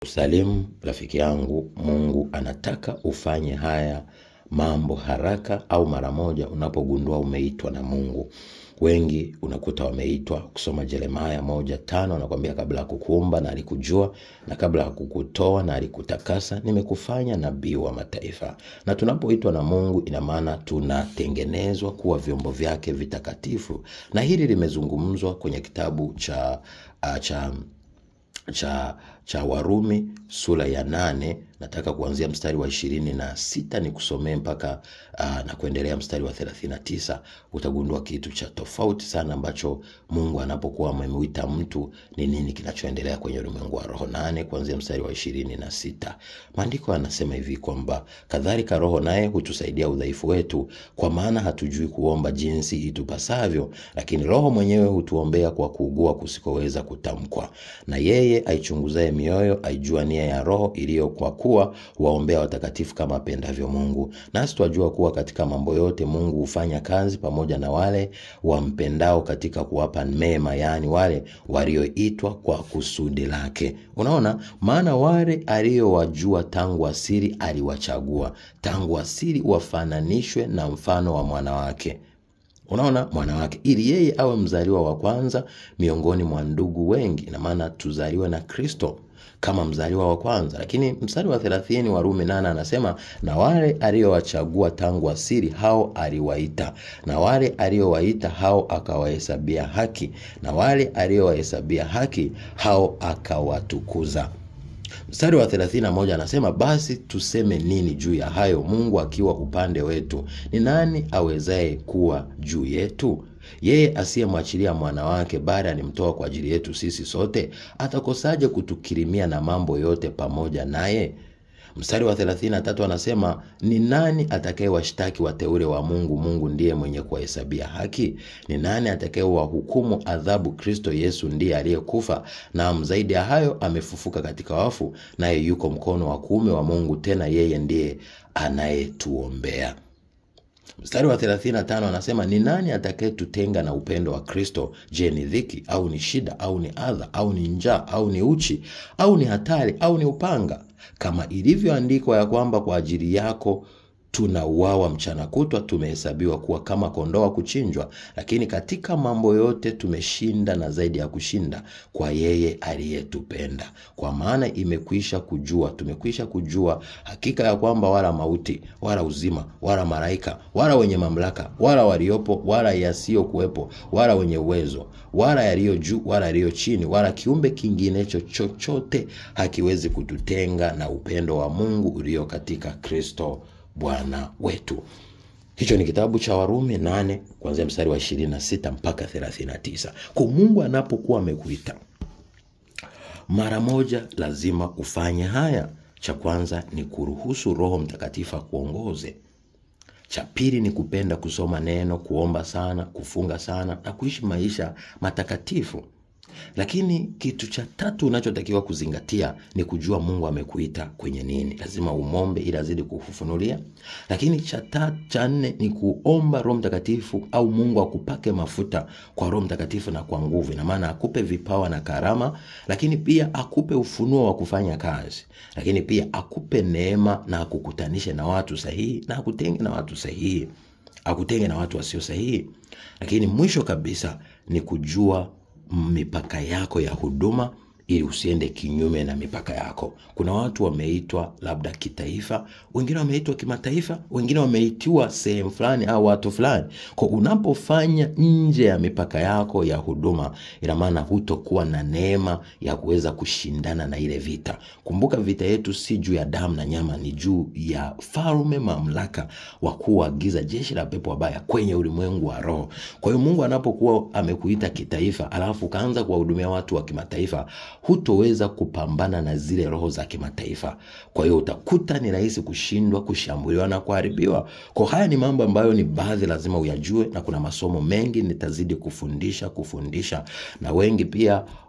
Salimu rafiki yangu, Mungu anataka ufanye haya mambo haraka au mara moja unapogundua umeitwa na Mungu. Wengi unakuta wameitwa kusoma Yeremia 1:5, anakuambia kabla kukuumba na alikujua, na kabla kukutoa na alikutakasa, nimekufanya nabii wa mataifa. Na tunapoitwa na Mungu ina maana tunatengenezwa kuwa vyombo vyake vitakatifu. Na hili limezungumzwa kwenye kitabu cha Warumi sura ya 8. Nataka kuanzia mstari wa 26 nikusomee mpaka na kuendelea mstari wa 39. Utagundua kitu cha tofauti sana ambacho Mungu anapokuwa amemuita mtu ni nini kinachoendelea kwenye ulimwengu wa roho. 8 kuanzia mstari wa 26. Maandiko yanasema hivi kwamba kadhalika Roho naye hutusaidia udhaifu wetu, kwa maana hatujui kuomba jinsi itupasavyo, lakini Roho mwenyewe hutuombea kwa kuugua kusikoweza kutamkwa. Na yeye aichunguzaye mioyo aijua nia ya Roho iliyo, kwa kuwa waombea watakatifu kama apendavyo Mungu. Nasi twajua kuwa katika mambo yote Mungu hufanya kazi pamoja na wale wampendao katika kuwapa mema, yani wale walioitwa kwa kusudi lake. Unaona, maana wale aliyowajua tangu asili aliwachagua tangu asili wafananishwe na mfano wa mwana wake. Unaona, mwana wake, ili yeye awe mzaliwa wa kwanza miongoni mwa ndugu wengi. Na maana tuzaliwe na Kristo kama mzaliwa wa kwanza. Lakini mstari wa 30 wa Warumi 8 anasema, na wale aliyowachagua tangu asili hao aliwaita, na wale aliyowaita hao akawahesabia haki, na wale aliyowahesabia haki hao akawatukuza. Mstari wa 31 anasema, basi tuseme nini juu ya hayo? Mungu akiwa upande wetu, ni nani awezaye kuwa juu yetu? Yeye asiyemwachilia mwana wake bali alimtoa kwa ajili yetu sisi sote, atakosaje kutukirimia na mambo yote pamoja naye? Mstari wa 33 anasema, ni nani atakayewashtaki wateule wa Mungu? Mungu ndiye mwenye kuwahesabia haki. Ni nani atakayewahukumu adhabu? Kristo Yesu ndiye aliyekufa, na zaidi ya hayo amefufuka katika wafu, naye yuko mkono wa kuume wa Mungu, tena yeye ndiye anayetuombea. Mstari wa 35 anasema, ni nani atakayetutenga na upendo wa Kristo? Je, ni dhiki au ni shida au ni adha au ni njaa au ni uchi au ni hatari au ni upanga? Kama ilivyoandikwa ya kwamba kwa ajili yako tunauawa mchana kutwa, tumehesabiwa kuwa kama kondoo kuchinjwa. Lakini katika mambo yote tumeshinda, na zaidi ya kushinda, kwa yeye aliyetupenda. Kwa maana tumekwisha kujua hakika ya kwamba wala mauti wala uzima wala malaika wala wenye mamlaka wala waliopo wala yasiyokuwepo wala wenye uwezo wala yaliyo juu wala yaliyo chini wala kiumbe kingine chochote hakiwezi kututenga na upendo wa Mungu ulio katika Kristo Bwana wetu. Hicho ni kitabu cha Warumi 8 kuanzia mstari wa 26 mpaka 39. Kwa Mungu anapokuwa amekuita, mara moja lazima ufanye haya. Cha kwanza ni kuruhusu Roho Mtakatifu kuongoze. Cha pili ni kupenda kusoma neno, kuomba sana, kufunga sana na kuishi maisha matakatifu. Lakini kitu cha tatu unachotakiwa kuzingatia ni kujua Mungu amekuita kwenye nini. Lazima umombe ili azidi kukufunulia. Lakini cha nne ni kuomba Roho Mtakatifu au Mungu akupake mafuta kwa Roho Mtakatifu na kwa nguvu. Na maana akupe vipawa na karama, lakini pia akupe ufunuo wa kufanya kazi. Lakini pia akupe neema na akukutanishe na watu sahihi, na akutenge na watu sahihi, akutenge na watu wasio sahihi. Lakini mwisho kabisa ni kujua mipaka yako ya huduma ili usiende kinyume na mipaka yako. Kuna watu wameitwa labda kitaifa, wengine wameitwa kimataifa, wengine wameitiwa sehemu fulani au watu fulani. Kwa unapofanya nje ya mipaka yako ya huduma, ina maana hutokuwa na neema ya kuweza kushindana na ile vita. Kumbuka vita yetu si juu ya damu na nyama, ni juu ya falme, mamlaka, wakuu wa giza, jeshi la pepo wabaya kwenye ulimwengu wa roho. Kwa hiyo Mungu anapokuwa amekuita kitaifa alafu kaanza kuwahudumia watu wa kimataifa, hutoweza kupambana na zile roho za kimataifa. Kwa hiyo utakuta ni rahisi kushindwa, kushambuliwa na kuharibiwa. Kwa haya ni mambo ambayo ni baadhi lazima uyajue, na kuna masomo mengi nitazidi kufundisha. Na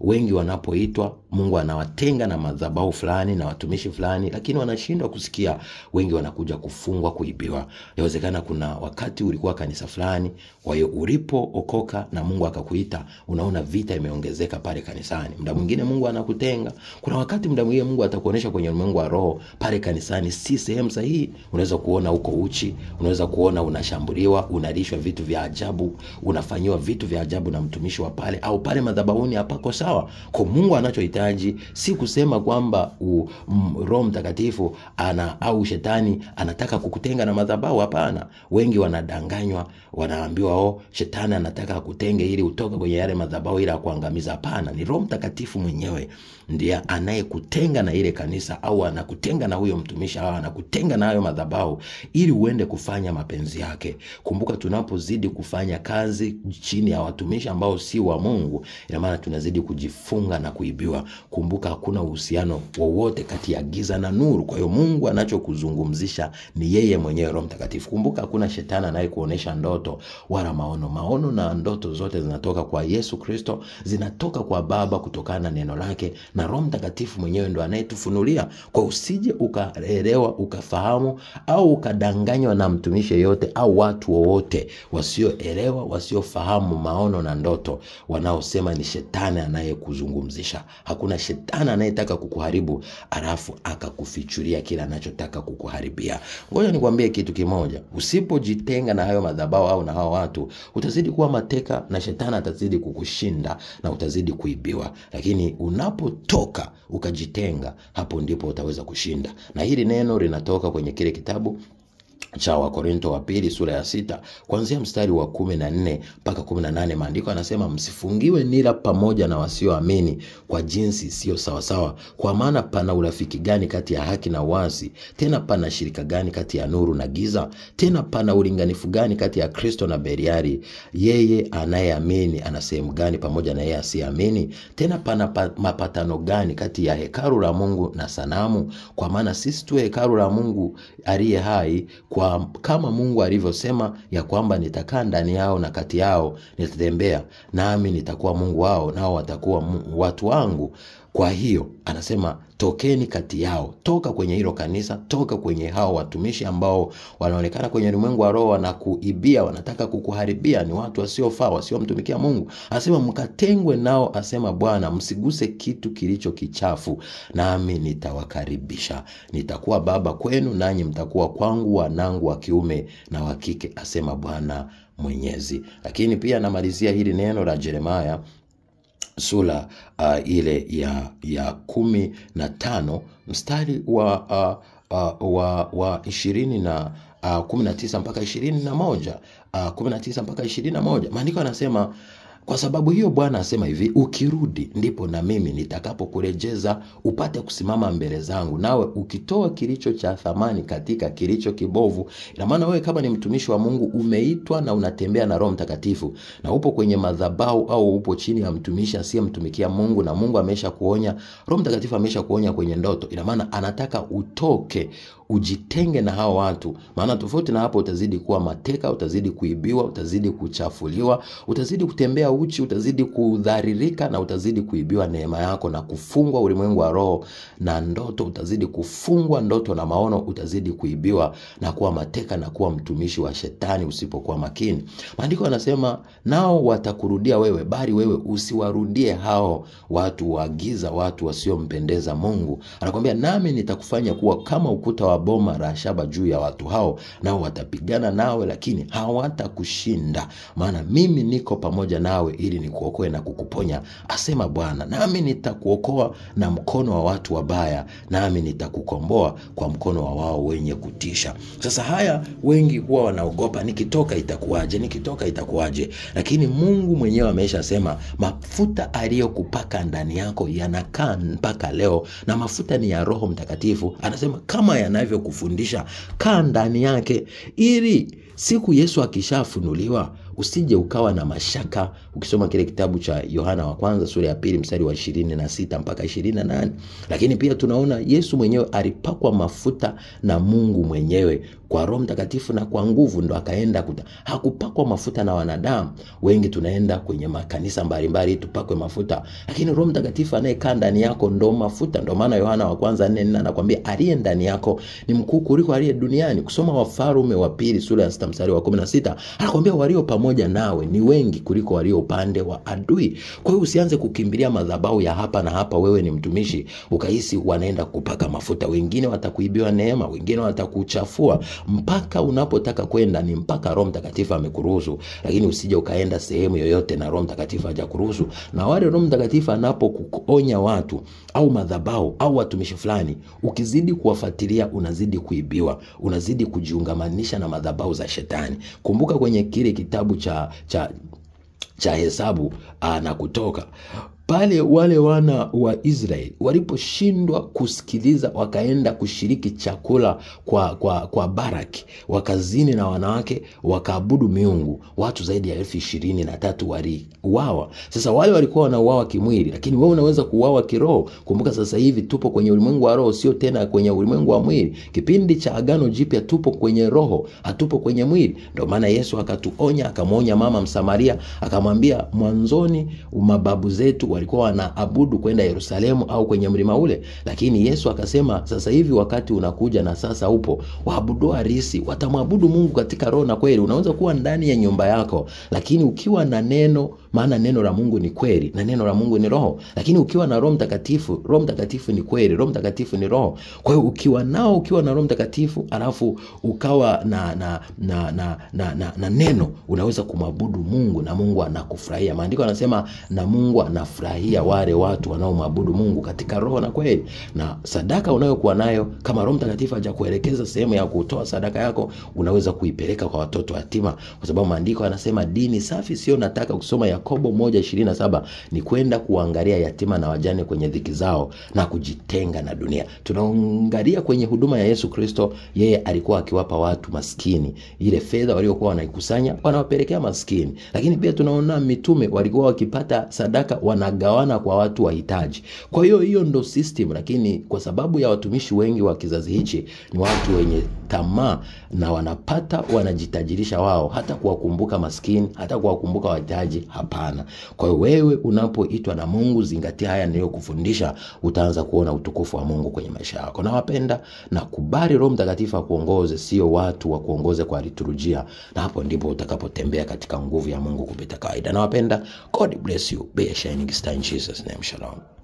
wengi wanapoitwa Mungu anawatenga na madhabahu fulani na watumishi fulani, lakini wanashindwa kusikia. Wengi wanakuja kufungwa, kuibiwa. Yawezekana kuna wakati ulikuwa kanisa fulani, kwa hiyo ulipookoka na Mungu akakuita, unaona vita imeongezeka pale kanisani. Muda mwingine Mungu Mungu anakutenga. Kuna wakati muda mwingine Mungu atakuonesha kwenye ulimwengu wa roho pale kanisani si sehemu sahihi. Unaweza kuona uko uchi, unaweza kuona unashambuliwa, unalishwa vitu vya ajabu, unafanyiwa vitu vya ajabu na mtumishi wa pale, au pale madhabahuni hapako sawa. Kwa Mungu anachohitaji si kusema kwamba Roho Mtakatifu au shetani anataka kukutenga na madhabahu. Hapana. Wengi wanadanganywa, wanaambiwa shetani anataka kutenge ili utoke kwenye yale madhabahu ili akuangamiza. Hapana, ni Roho Mtakatifu mwenyewe ndiye anayekutenga na ile kanisa, au anakutenga na huyo mtumishi, au anakutenga na hayo madhabahu ili uende kufanya mapenzi yake. Kumbuka, tunapozidi kufanya kazi chini ya watumishi ambao si wa Mungu, ina maana tunazidi kujifunga na kuibiwa. Kumbuka, hakuna uhusiano wowote kati ya giza na nuru. Kwa hiyo Mungu anachokuzungumzisha ni yeye mwenyewe, Roho Mtakatifu. Kumbuka, hakuna shetani anayekuonesha ndoto wala maono. Maono na ndoto zote zinatoka kwa Yesu Kristo, zinatoka kwa Baba kutokana na neno lake, na Roho Mtakatifu mwenyewe ndo anayetufunulia. Kwa usije ukaelewa, ukafahamu au ukadanganywa na mtumishi yote au watu wote wasioelewa, wasiofahamu maono na ndoto, wanaosema ni shetani anayekuzungumzisha. Hakuna shetani anayetaka kukuharibu alafu akakufichulia kila anachotaka kukuharibia. Ngoja nikwambie kitu kimoja, usipojitenga na hayo madhabahu au na hao watu, utazidi kuwa mateka na shetani atazidi kukushinda na utazidi kuibiwa. Lakini unapotoka ukajitenga, hapo ndipo utaweza kushinda. Na hili neno linatoka kwenye kile kitabu cha Wakorintho wa pili sura ya 6 kuanzia mstari wa 14 mpaka 18. Maandiko yanasema, msifungiwe nira pamoja na wasioamini kwa jinsi sio sawa sawa. Kwa maana pana urafiki gani kati ya haki na uasi? Tena pana shirika gani kati ya nuru na giza? Tena pana ulinganifu gani kati ya Kristo na Beliari? Yeye anayeamini ana sehemu gani pamoja na yeye asiamini? Tena pana mapatano gani kati ya hekalu la Mungu na sanamu? Kwa maana sisi tu hekalu la Mungu aliye hai, kama Mungu alivyosema ya kwamba nitakaa ndani yao na kati yao nitatembea, nami nitakuwa Mungu wao nao watakuwa watu wangu. Kwa hiyo anasema, tokeni kati yao. Toka kwenye hilo kanisa, toka kwenye hao watumishi ambao wanaonekana kwenye ulimwengu wa roho wanakuibia, wanataka kukuharibia, ni watu wasiofaa, wasiomtumikia Mungu. Anasema mkatengwe nao, asema Bwana, msiguse kitu kilicho kichafu, nami nitawakaribisha. Nitakuwa baba kwenu, nanyi mtakuwa kwangu wanangu wa kiume na wa kike, asema Bwana Mwenyezi. Lakini pia namalizia hili neno la Yeremia sura ile ya 15 mstari wa 20 na 19 mpaka 21, 19 mpaka 21. Maandiko yanasema, kwa sababu hiyo Bwana asema hivi, ukirudi ndipo na mimi nitakapokurejeza upate kusimama mbele zangu, nawe ukitoa kilicho cha thamani katika kilicho kibovu. Ina maana wewe kama ni mtumishi wa Mungu, umeitwa na unatembea na Roho Mtakatifu, na upo kwenye madhabahu au upo chini ya mtumishi asiyemtumikia Mungu, na Mungu amesha kuonya, Roho Mtakatifu amesha kuonya kwenye ndoto. Ina maana anataka utoke, ujitenge na hao watu. Maana tofauti na hapo utazidi kuwa mateka, utazidi kuibiwa, utazidi kuchafuliwa, utazidi kutembea uchi, utazidi kudharirika, na utazidi kuibiwa neema yako na kufungwa ulimwengu wa roho na ndoto. Utazidi kufungwa ndoto na maono, utazidi kuibiwa na kuwa mateka na kuwa mtumishi wa shetani usipokuwa makini. Maandiko yanasema, nao watakurudia wewe, bali wewe usiwarudie hao watu wa giza, watu wasiompendeza Mungu. Anakuambia, nami nitakufanya kuwa kama ukuta wa boma la shaba juu ya watu hao, nao watapigana nawe lakini hawatakushinda, maana mimi niko pamoja nawe ili nikuokoe na kukuponya, asema Bwana. Nami nitakuokoa na mkono wa watu wabaya, nami nitakukomboa kwa mkono wa wao wenye kutisha. Sasa haya wengi huwa wanaogopa, nikitoka itakuwaje, nikitoka itakuwaje? Lakini Mungu mwenyewe ameshasema, mafuta aliyokupaka ndani yako yanakaa mpaka leo, na mafuta ni ya Roho Mtakatifu. Anasema kama yanavyokufundisha, kaa ndani yake, ili siku Yesu akishafunuliwa usije ukawa na mashaka. Ukisoma kile kitabu cha Yohana wa kwanza sura ya 2 mstari wa 26 mpaka 28. Lakini pia tunaona Yesu mwenyewe alipakwa mafuta na Mungu mwenyewe kwa Roho Mtakatifu na kwa nguvu, ndo akaenda hakupakwa mafuta na wanadamu. Wengi tunaenda kwenye makanisa mbalimbali tupakwe mafuta, lakini Roho Mtakatifu anayekaa ndani yako ndo mafuta. Ndo maana Yohana wa kwanza 4 anakuambia aliye ndani yako ni mkuu kuliko aliye duniani. Kusoma Wafalme wa pili sura ya 6 mstari wa 16 anakuambia walio pamoja nawe ni wengi kuliko walio upande wa adui. Kwa hiyo usianze kukimbilia madhabahu ya hapa na hapa. Wewe ni mtumishi ukahisi wanaenda kupaka mafuta, wengine watakuibia neema, wengine watakuchafua. Mpaka unapotaka kwenda ni mpaka Roho Mtakatifu amekuruhusu, lakini usije ukaenda sehemu yoyote na Roho Mtakatifu hajakuruhusu. Na wale Roho Mtakatifu anapokuonya watu au madhabahu au watumishi fulani, ukizidi kuwafuatilia unazidi kuibiwa, unazidi kujiungamanisha na madhabahu za shetani. Kumbuka kwenye kile kitabu cha Hesabu na Kutoka, pale wale wana wa Israeli waliposhindwa kusikiliza, wakaenda kushiriki chakula kwa Baraki, wakazini na wanawake, wakaabudu miungu, watu zaidi ya 23,000 waliuawa. Sasa wale walikuwa wanauawa kimwili, lakini wewe unaweza kuuawa kiroho. Kumbuka sasa hivi tupo kwenye ulimwengu wa roho, sio tena kwenye ulimwengu wa mwili. Kipindi cha Agano Jipya tupo kwenye roho, hatupo kwenye mwili. Ndio maana Yesu akatuonya, akamwonya mama Msamaria, akamwambia mwanzoni mababu zetu walikuwa wanaabudu kwenda Yerusalemu au kwenye mlima ule, lakini Yesu akasema sasa hivi wakati unakuja na sasa upo, waabudu harisi watamwabudu Mungu katika roho na kweli. Unaweza kuwa ndani ya nyumba yako, lakini ukiwa na neno, maana neno la Mungu ni kweli na neno la Mungu ni roho. Lakini ukiwa na Roho Mtakatifu, Roho Mtakatifu ni kweli, Roho Mtakatifu ni roho. Kwa hiyo ukiwa na Roho Mtakatifu alafu ukawa na neno, unaweza kumwabudu Mungu na Mungu anakufurahia. Maandiko yanasema na Mungu anafurahia wale watu wanaomwabudu Mungu katika roho na kweli. Na sadaka unayokuwa nayo, kama Roho Mtakatifu hajakuelekeza sehemu ya kutoa sadaka yako, unaweza kuipeleka kwa watoto yatima, kwa sababu maandiko yanasema dini safi sio, nataka kusoma Yakobo 1:27, ni kwenda kuangalia yatima na wajane kwenye dhiki zao na kujitenga na dunia. Tunaangalia kwenye huduma ya Yesu Kristo, yeye alikuwa akiwapa watu maskini ile fedha waliokuwa wanaikusanya, wanawapelekea maskini. Lakini pia tunaona mitume walikuwa wakipata sadaka wanagawana kwa watu wahitaji. Kwa hiyo ndo system, lakini kwa sababu ya watumishi wengi wa kizazi hichi ni watu wenye tamaa na wanajitajirisha wao, hata kuwakumbuka maskini, hata kuwakumbuka wahitaji hapana. Kwa hiyo wewe unapoitwa na Mungu, zingatia haya niliyokufundisha, utaanza kuona utukufu wa Mungu kwenye maisha yako. Nawapenda na kubali Roho Mtakatifu akuongoze, sio watu wakuongoze kwa liturujia, na hapo ndipo utakapotembea katika nguvu ya Mungu kupita kawaida. Nawapenda. God bless you. Be a shining star in Jesus' name. Shalom.